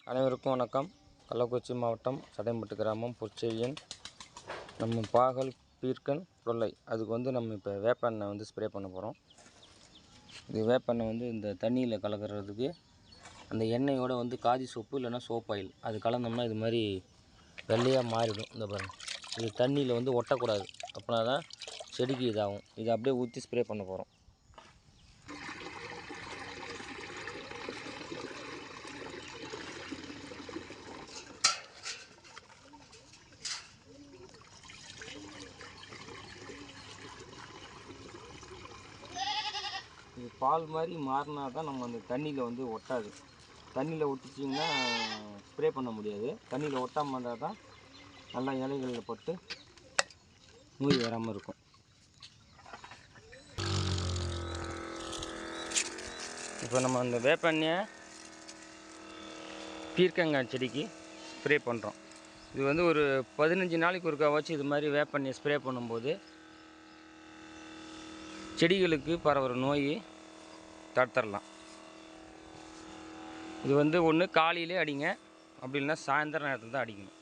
அனைவருக்கும் வணக்கம். கள்ளக்குறிச்சி மாவட்டம் சடையம்பட்டு கிராமம் பொற்செழியன் நம்ம பாகல் பீர்க்கன் கொள்ளை அதுக்கு நம்ம இப்போ வேப்பெண்ணெய் ஸ்ப்ரே பண்ண போகிறோம். இது வேப்பெண்ணெய் இந்த தண்ணியில் கலக்கிறதுக்கு அந்த எண்ணெயோடு காதி சோப்பு இல்லைன்னா சோப் ஆயில் அது கலந்தோம்னா இது மாதிரி வெள்ளையாக மாறிடும். இந்த பாருங்கள், இது தண்ணியில் ஒட்டக்கூடாது, அப்படின்னா தான் செடிக்கு இதாகும். இதை அப்படியே ஊற்றி ஸ்ப்ரே பண்ண போகிறோம். இது பால் மாதிரி மாறினா தான் நம்ம அந்த தண்ணியில் ஒட்டாது. தண்ணியில் ஒட்டிச்சிங்கன்னா ஸ்ப்ரே பண்ண முடியாது. தண்ணியில் ஒட்டாமல் இருந்தால் தான் நல்லா இலைகளில் பட்டு நோய் வராமல் இருக்கும். இப்போ நம்ம அந்த வேப்பெண்ணெயை பீர்க்கங்காய் செடிக்கு ஸ்ப்ரே பண்ணுறோம். இது ஒரு 15 நாளைக்கு ஒருக்கா வச்சு இது மாதிரி வேப்பெண்ணெயை ஸ்ப்ரே பண்ணும்போது செடிகளுக்கு பரவுற நோய் தடுத்துடலாம். இது ஒன்று காலையிலே அடிங்க, அப்படி இல்லைன்னா சாயந்தர நேரத்தில் தான் அடிக்கணும்.